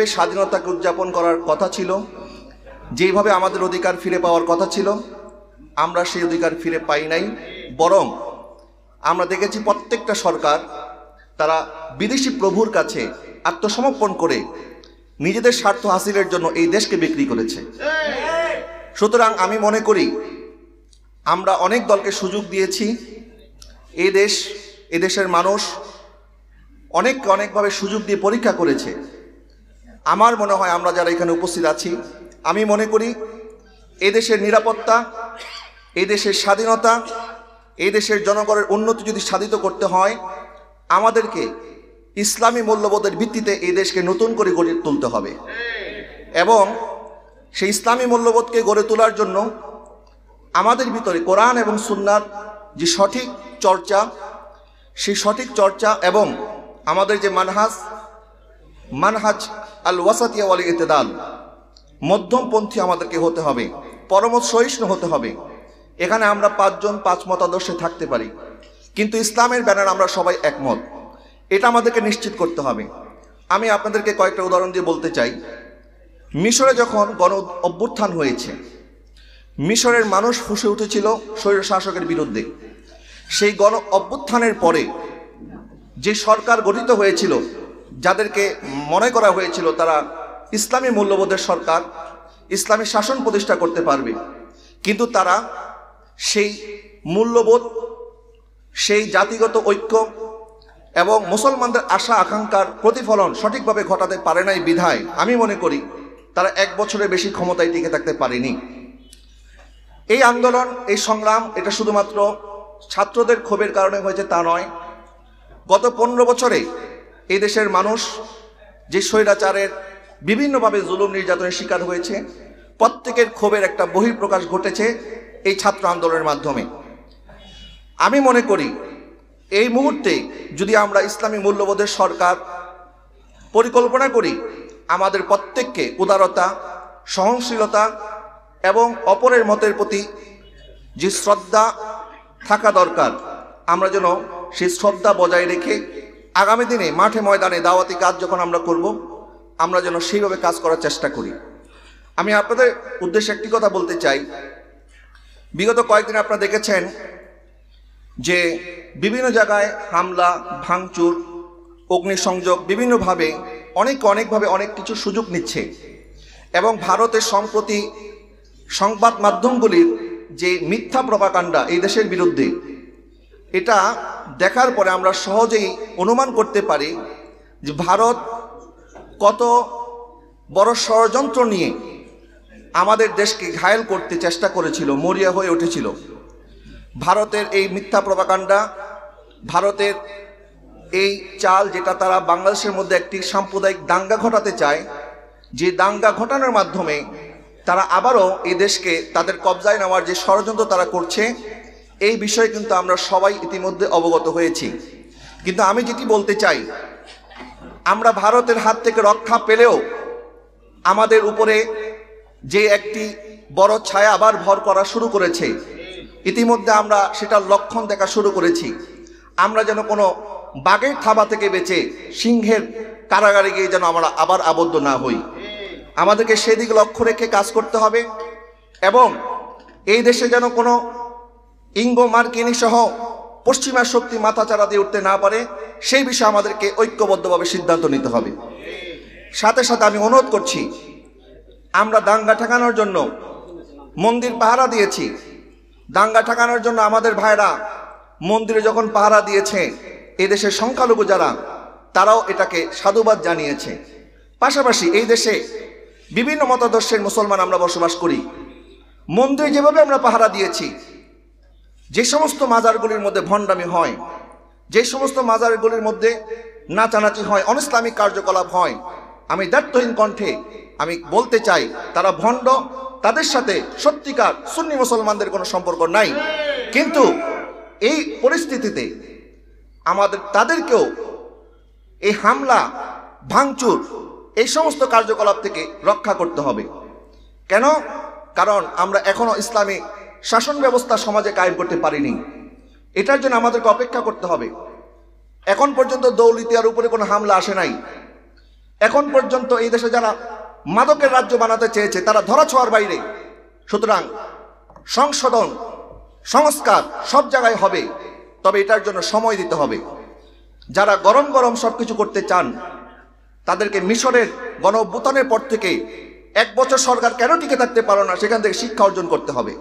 যেভাবে স্বাধীনতাকে উদযাপন করার কথা ছিল, যেভাবে আমাদের অধিকার ফিরে পাওয়ার কথা ছিল, আমরা সেই অধিকার ফিরে পাই নাই। বরং আমরা দেখেছি প্রত্যেকটা সরকার তারা বিদেশি প্রভুর কাছে আত্মসমর্পণ করে নিজেদের স্বার্থ হাসিলের জন্য এই দেশকে বিক্রি করেছে। সুতরাং আমি মনে করি আমরা অনেক দলকে সুযোগ দিয়েছি। এদেশের মানুষ অনেকভাবে সুযোগ দিয়ে পরীক্ষা করেছে। আমার মনে হয় আমরা যারা এখানে উপস্থিত আছি, আমি মনে করি এদেশের নিরাপত্তা, এদেশের স্বাধীনতা, এদেশের জনগণের উন্নতি যদি সাধিত করতে হয়, আমাদেরকে ইসলামী মূল্যবোধের ভিত্তিতে এই দেশকে নতুন করে গড়ে তুলতে হবে। এবং সেই ইসলামী মূল্যবোধকে গড়ে তোলার জন্য আমাদের ভিতরে কোরআন এবং সুন্নাহর যে সঠিক চর্চা, সেই সঠিক চর্চা এবং আমাদের যে মানহাজ আল ওয়াসাতিয়া ওয়াল ইতিদাল, মধ্যমপন্থী আমাদেরকে হতে হবে, পরম সহিষ্ণু হতে হবে। এখানে আমরা 5 জন 5 মতাদর্শে থাকতে পারি, কিন্তু ইসলামের ব্যানার আমরা সবাই একমত, এটা আমাদেরকে নিশ্চিত করতে হবে। আমি আপনাদেরকে কয়েকটা উদাহরণ দিয়ে বলতে চাই। মিশরে যখন গণ অভ্যুত্থান হয়েছে, মিশরের মানুষ ফুঁসে উঠেছিল স্বৈর শাসকের বিরুদ্ধে। সেই গণ অভ্যুত্থানের পরে যে সরকার গঠিত হয়েছিল, যাদেরকে মনে করা হয়েছিল তারা ইসলামী মূল্যবোধের সরকার, ইসলামী শাসন প্রতিষ্ঠা করতে পারবে, কিন্তু তারা সেই মূল্যবোধ, সেই জাতিগত ঐক্য এবং মুসলমানদের আশা আকাঙ্ক্ষার প্রতিফলন সঠিকভাবে ঘটাতে পারে নাই বিধায় আমি মনে করি তারা 1 বছরের বেশি ক্ষমতায় টিকে থাকতে পারেনি। এই আন্দোলন, এই সংগ্রাম, এটা শুধুমাত্র ছাত্রদের ক্ষোভের কারণে হয়েছে তা নয়। গত 15 বছরে এই দেশের মানুষ যে স্বৈরাচারের বিভিন্নভাবে জুলুম নির্যাতনের শিকার হয়েছে, প্রত্যেকের ক্ষোভের একটা বহিঃপ্রকাশ ঘটেছে এই ছাত্র আন্দোলনের মাধ্যমে। আমি মনে করি এই মুহূর্তে যদি আমরা ইসলামী মূল্যবোধের সরকার পরিকল্পনা করি, আমাদের প্রত্যেককে উদারতা, সহনশীলতা এবং অপরের মতের প্রতি যে শ্রদ্ধা থাকা দরকার, আমরা যেন সেই শ্রদ্ধা বজায় রেখে আগামী দিনে মাঠে ময়দানে দাওয়াতি কাজ যখন আমরা করব, আমরা যেন সেইভাবে কাজ করার চেষ্টা করি। আমি আপনাদের উদ্দেশ্যে একটি কথা বলতে চাই। বিগত কয়েকদিন আপনারা দেখেছেন যে বিভিন্ন জায়গায় হামলা, ভাঙচুর, অগ্নিসংযোগ, বিভিন্নভাবে অনেকভাবে অনেক কিছু সুযোগ নিচ্ছে। এবং ভারতের সম্প্রতি সংবাদ মাধ্যমগুলির যে মিথ্যা প্রপাগান্ডা এই দেশের বিরুদ্ধে, এটা দেখার পরে আমরা সহজেই অনুমান করতে পারি যে ভারত কত বড় ষড়যন্ত্র নিয়ে আমাদের দেশকে ঘায়েল করতে চেষ্টা করেছিল, মরিয়া হয়ে উঠেছিল। ভারতের এই মিথ্যা প্রপাগান্ডা, ভারতের এই চাল, যেটা তারা বাংলাদেশের মধ্যে একটি সাম্প্রদায়িক দাঙ্গা ঘটাতে চায়, যে দাঙ্গা ঘটানোর মাধ্যমে তারা আবারও এই দেশকে তাদের কবজায় নেওয়ার যে ষড়যন্ত্র তারা করছে, এই বিষয়ে কিন্তু আমরা সবাই ইতিমধ্যে অবগত হয়েছি। কিন্তু আমি যেটি বলতে চাই, আমরা ভারতের হাত থেকে রক্ষা পেলেও আমাদের উপরে যে একটি বড় ছায়া আবার ভর করা শুরু করেছে, ইতিমধ্যে আমরা সেটার লক্ষণ দেখা শুরু করেছি। আমরা যেন কোনো বাঘের থাবা থেকে বেঁচে সিংহের কারাগারে গিয়ে যেন আমরা আবার আবদ্ধ না হই। আমাদেরকে সেদিকে লক্ষ্য রেখে কাজ করতে হবে এবং এই দেশে যেন কোনো ইঙ্গো মার্কিনী সহ পশ্চিমা শক্তি মাথাচাড়া দিয়ে উঠতে না পারে, সেই বিষয়ে আমাদেরকে ঐক্যবদ্ধভাবে সিদ্ধান্ত নিতে হবে। সাথে সাথে আমি অনুরোধ করছি, আমরা দাঙ্গা ঠেকানোর জন্য মন্দির পাহারা দিয়েছি। দাঙ্গা ঠেকানোর জন্য আমাদের ভাইরা মন্দিরে যখন পাহারা দিয়েছে, এদেশের সংখ্যালঘু যারা, তারাও এটাকে সাধুবাদ জানিয়েছে। পাশাপাশি এই দেশে বিভিন্ন মতাদর্শের মুসলমান আমরা বসবাস করি। মন্দিরে যেভাবে আমরা পাহারা দিয়েছি, যে সমস্ত মাজারগুলির মধ্যে ভণ্ডামি হয়, যে সমস্ত মাজারগুলির মধ্যে নাচানাচি হয়, অনিসলামিক কার্যকলাপ হয়, আমি দায়িত্বহীন কণ্ঠে আমি বলতে চাই তারা ভণ্ড, তাদের সাথে সত্যিকার সুন্নি মুসলমানদের কোনো সম্পর্ক নাই। কিন্তু এই পরিস্থিতিতে আমাদের তাদেরকেও এই হামলা, ভাঙচুর, এই সমস্ত কার্যকলাপ থেকে রক্ষা করতে হবে। কেন? কারণ আমরা এখনো ইসলামী শাসন ব্যবস্থা সমাজে কায়েম করতে পারিনি। এটার জন্য আমাদেরকে অপেক্ষা করতে হবে। এখন পর্যন্ত দৌলতিয়ার উপরে কোনো হামলা আসে নাই, এখন পর্যন্ত এই দেশে যারা মাদকের রাজ্য বানাতে চেয়েছে তারা ধরাছোঁয়ার বাইরে। সুতরাং সংশোধন, সংস্কার সব জায়গায় হবে, তবে এটার জন্য সময় দিতে হবে। যারা গরম গরম সবকিছু করতে চান তাদেরকে মিশরের গণ অভ্যুত্থানের পর থেকে 1 বছর সরকার কেন টিকে থাকতে পারো না সেখান থেকে শিক্ষা অর্জন করতে হবে।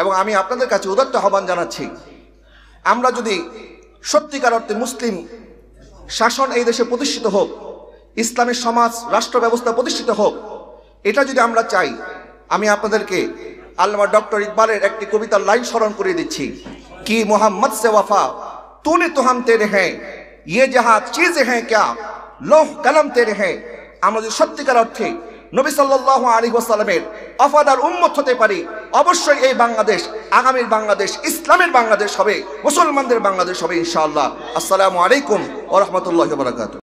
এবং আমি আপনাদের কাছে উদাত্ত আহ্বান জানাচ্ছি, আমরা যদি সত্যিকার অর্থে মুসলিম শাসন এই দেশে প্রতিষ্ঠিত হোক, ইসলামী সমাজ রাষ্ট্র ব্যবস্থা প্রতিষ্ঠিত হোক, এটা যদি আমরা চাই, আমি আপনাদেরকে আল্লামা ডক্টর ইকবালের একটি কবিতার লাইন স্মরণ করিয়ে দিচ্ছি, কি মোহাম্মদ সে ওয়াফা তूने तो हम तेरे हैं, ये जहां चीजें हैं क्या লৌহ কলম তেরে হ্যাঁ। আমরা যদি সত্যিকার অর্থে নবী সাল্লাল্লাহু আলাইহি ওয়াসাল্লামের ওয়াফাদার উম্মত হতে পারি, অবশ্যই এই বাংলাদেশ আগামীর বাংলাদেশ ইসলামের বাংলাদেশ হবে, মুসলমানদের বাংলাদেশ হবে ইনশাআল্লাহ। আসসালামু আলাইকুম ওয়া রাহমাতুল্লাহি ওয়া বারাকাতুহু।